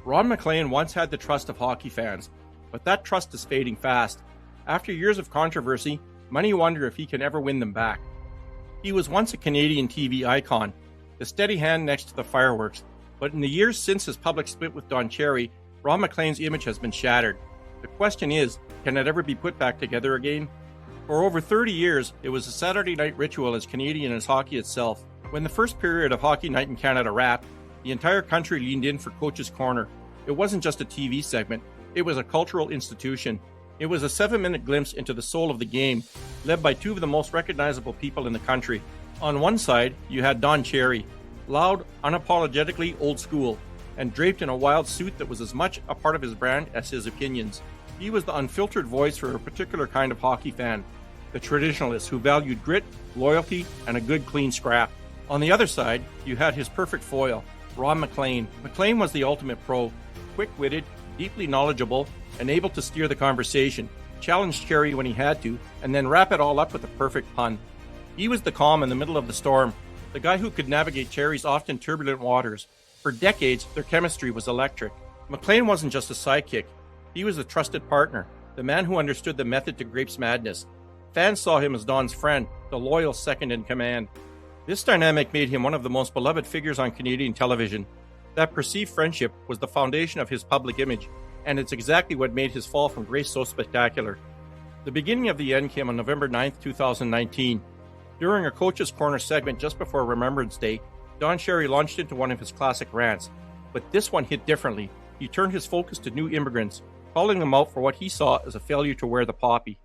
Ron McLean once had the trust of hockey fans, but that trust is fading fast. After years of controversy, many wonder if he can ever win them back. He was once a Canadian TV icon, the steady hand next to the fireworks, but in the years since his public split with Don Cherry, Ron McLean's image has been shattered. The question is, can it ever be put back together again? For over 30 years, it was a Saturday night ritual as Canadian as hockey itself. When the first period of Hockey Night in Canada wrapped, the entire country leaned in for Coach's Corner. It wasn't just a TV segment, it was a cultural institution. It was a 7-minute glimpse into the soul of the game, led by two of the most recognizable people in the country. On one side, you had Don Cherry, loud, unapologetically old school, and draped in a wild suit that was as much a part of his brand as his opinions. He was the unfiltered voice for a particular kind of hockey fan, the traditionalist who valued grit, loyalty, and a good clean scrap. On the other side, you had his perfect foil, Ron McLean. McLean was the ultimate pro, quick-witted, deeply knowledgeable, and able to steer the conversation, challenge Cherry when he had to, and then wrap it all up with a perfect pun. He was the calm in the middle of the storm, the guy who could navigate Cherry's often turbulent waters. For decades, their chemistry was electric. McLean wasn't just a sidekick. He was a trusted partner, the man who understood the method to Grape's madness. Fans saw him as Don's friend, the loyal second in command. This dynamic made him one of the most beloved figures on Canadian television. That perceived friendship was the foundation of his public image, and it's exactly what made his fall from grace so spectacular. The beginning of the end came on November 9, 2019. During a Coach's Corner segment just before Remembrance Day, Don Cherry launched into one of his classic rants. But this one hit differently. He turned his focus to new immigrants, calling them out for what he saw as a failure to wear the poppy.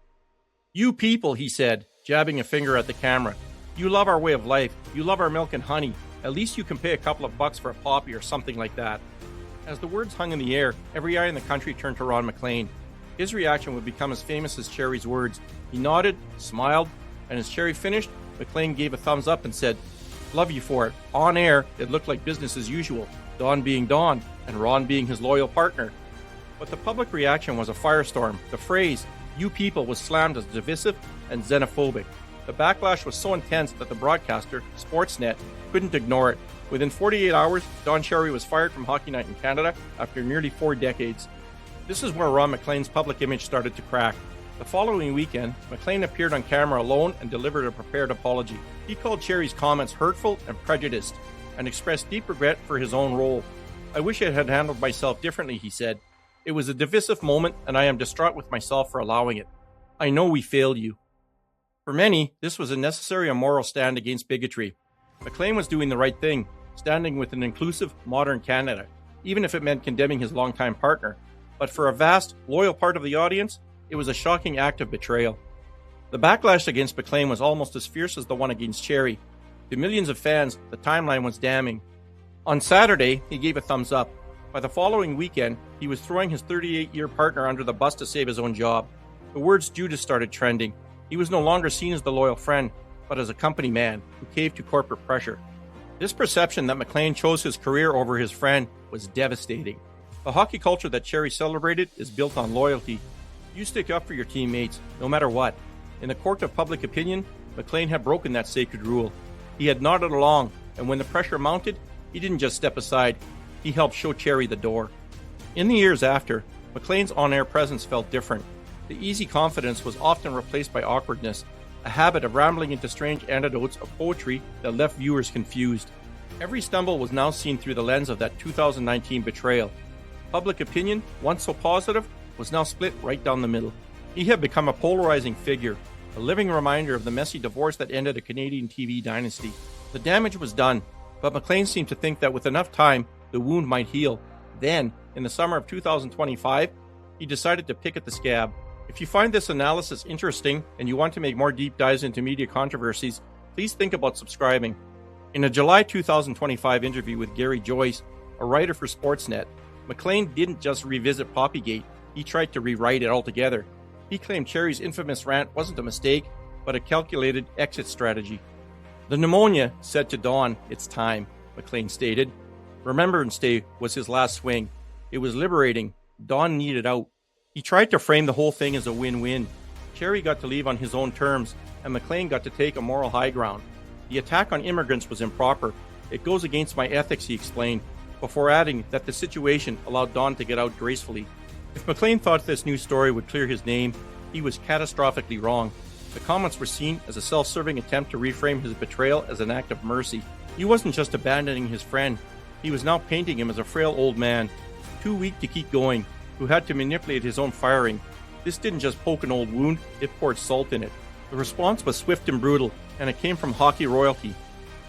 "You people," he said, jabbing a finger at the camera. "You love our way of life. You love our milk and honey. At least you can pay a couple of bucks for a poppy or something like that." As the words hung in the air, every eye in the country turned to Ron McLean. His reaction would become as famous as Cherry's words. He nodded, smiled, and as Cherry finished, McLean gave a thumbs up and said, "Love you for it." On air, it looked like business as usual, Don being Don, and Ron being his loyal partner. But the public reaction was a firestorm. The phrase, "you people," was slammed as divisive and xenophobic. The backlash was so intense that the broadcaster, Sportsnet, couldn't ignore it. Within 48 hours, Don Cherry was fired from Hockey Night in Canada after nearly 4 decades. This is where Ron McLean's public image started to crack. The following weekend, McLean appeared on camera alone and delivered a prepared apology. He called Cherry's comments hurtful and prejudiced, and expressed deep regret for his own role. "I wish I had handled myself differently," he said. "It was a divisive moment, and I am distraught with myself for allowing it. I know we failed you." For many, this was a necessary and moral stand against bigotry. McLean was doing the right thing, standing with an inclusive, modern Canada, even if it meant condemning his longtime partner. But for a vast, loyal part of the audience, it was a shocking act of betrayal. The backlash against McLean was almost as fierce as the one against Cherry. To millions of fans, the timeline was damning. On Saturday, he gave a thumbs up. By the following weekend, he was throwing his 38-year partner under the bus to save his own job. The words Judas started trending. He was no longer seen as the loyal friend, but as a company man who caved to corporate pressure. This perception that McLean chose his career over his friend was devastating. The hockey culture that Cherry celebrated is built on loyalty. You stick up for your teammates, no matter what. In the court of public opinion, McLean had broken that sacred rule. He had nodded along, and when the pressure mounted, he didn't just step aside, he helped show Cherry the door. In the years after, McLean's on-air presence felt different. The easy confidence was often replaced by awkwardness, a habit of rambling into strange anecdotes of poetry that left viewers confused. Every stumble was now seen through the lens of that 2019 betrayal. Public opinion, once so positive, was now split right down the middle. He had become a polarizing figure, a living reminder of the messy divorce that ended a Canadian TV dynasty. The damage was done, but McLean seemed to think that with enough time, the wound might heal. Then, in the summer of 2025, he decided to pick at the scab. If you find this analysis interesting and you want to make more deep dives into media controversies, please think about subscribing. In a July 2025 interview with Gary Joyce, a writer for Sportsnet, McLean didn't just revisit Poppygate, he tried to rewrite it altogether. He claimed Cherry's infamous rant wasn't a mistake, but a calculated exit strategy. "The pneumonia said to Don, 'It's time,'" McLean stated. Remembrance Day was his last swing. It was liberating. Don needed out. He tried to frame the whole thing as a win-win. Cherry got to leave on his own terms, and McLean got to take a moral high ground. The attack on immigrants was improper. It goes against my ethics, he explained. before adding that the situation allowed Don to get out gracefully. If McLean thought this new story would clear his name, he was catastrophically wrong. The comments were seen as a self-serving attempt to reframe his betrayal as an act of mercy. He wasn't just abandoning his friend, he was now painting him as a frail old man, too weak to keep going, who had to manipulate his own firing. This didn't just poke an old wound, it poured salt in it. The response was swift and brutal, and it came from hockey royalty.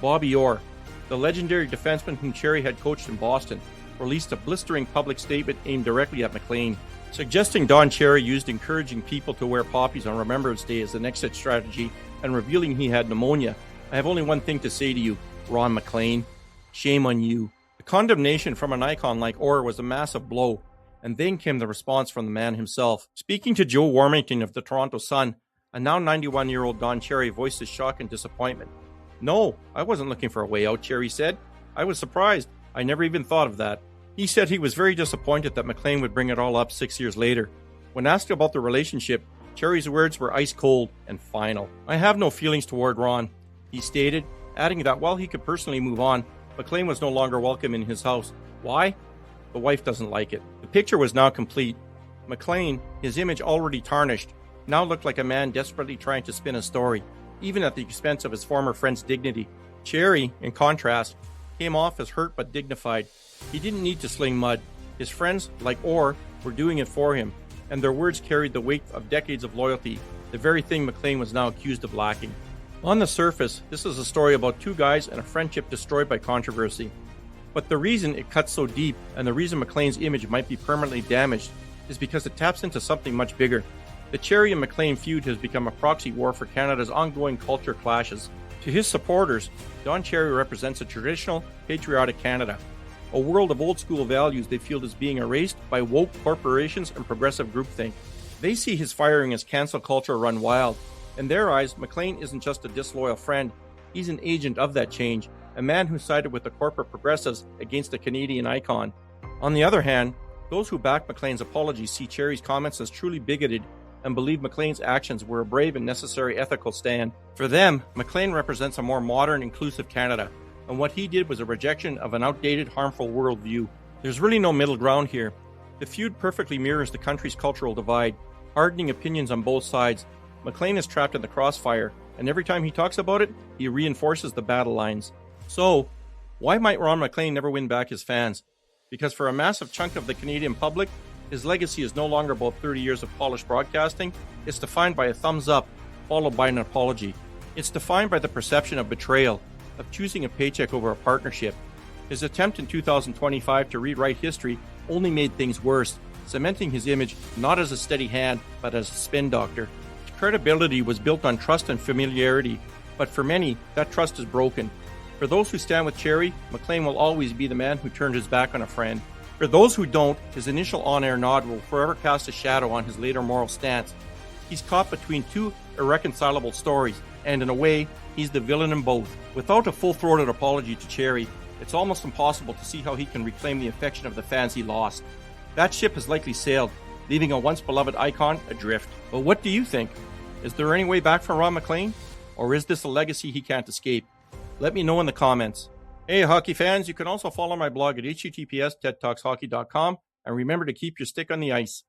Bobby Orr, the legendary defenseman whom Cherry had coached in Boston, released a blistering public statement aimed directly at McLean, suggesting Don Cherry used encouraging people to wear poppies on Remembrance Day as an exit strategy and revealing he had pneumonia. I have only one thing to say to you, Ron McLean. Shame on you. The condemnation from an icon like Orr was a massive blow, and then came the response from the man himself. Speaking to Joe Warmington of the Toronto Sun, a now 91-year-old Don Cherry voiced his shock and disappointment. "No, I wasn't looking for a way out," Cherry said. "I was surprised. I never even thought of that." He said he was very disappointed that McLean would bring it all up 6 years later. When asked about the relationship, Cherry's words were ice cold and final. "I have no feelings toward Ron," he stated, adding that while he could personally move on, McLean was no longer welcome in his house. Why? The wife doesn't like it. The picture was now complete. McLean, his image already tarnished, now looked like a man desperately trying to spin a story, even at the expense of his former friend's dignity. Cherry, in contrast, came off as hurt but dignified. He didn't need to sling mud. His friends, like Orr, were doing it for him, and their words carried the weight of decades of loyalty, the very thing McLean was now accused of lacking. On the surface, this is a story about two guys and a friendship destroyed by controversy. But the reason it cuts so deep, and the reason McLean's image might be permanently damaged, is because it taps into something much bigger. The Cherry and McLean feud has become a proxy war for Canada's ongoing culture clashes. To his supporters, Don Cherry represents a traditional, patriotic Canada, a world of old-school values they feel is being erased by woke corporations and progressive groupthink. They see his firing as cancel culture run wild. In their eyes, McLean isn't just a disloyal friend, he's an agent of that change, a man who sided with the corporate progressives against a Canadian icon. On the other hand, those who back McLean's apology see Cherry's comments as truly bigoted and believe McLean's actions were a brave and necessary ethical stand. For them, McLean represents a more modern, inclusive Canada, and what he did was a rejection of an outdated, harmful worldview. There's really no middle ground here. The feud perfectly mirrors the country's cultural divide, hardening opinions on both sides. McLean is trapped in the crossfire, and every time he talks about it, he reinforces the battle lines. So, why might Ron McLean never win back his fans? Because for a massive chunk of the Canadian public, his legacy is no longer about 30 years of polished broadcasting. It's defined by a thumbs up, followed by an apology. It's defined by the perception of betrayal, of choosing a paycheck over a partnership. His attempt in 2025 to rewrite history only made things worse, cementing his image not as a steady hand, but as a spin doctor. His credibility was built on trust and familiarity, but for many, that trust is broken. For those who stand with Cherry, McLean will always be the man who turned his back on a friend. For those who don't, his initial on-air nod will forever cast a shadow on his later moral stance. He's caught between two irreconcilable stories, and in a way, he's the villain in both. Without a full-throated apology to Cherry, it's almost impossible to see how he can reclaim the affection of the fans he lost. That ship has likely sailed, leaving a once-beloved icon adrift. But what do you think? Is there any way back for Ron McLean? Or is this a legacy he can't escape? Let me know in the comments. Hey, hockey fans, you can also follow my blog at https://tedtalkshockey.com, and remember to keep your stick on the ice.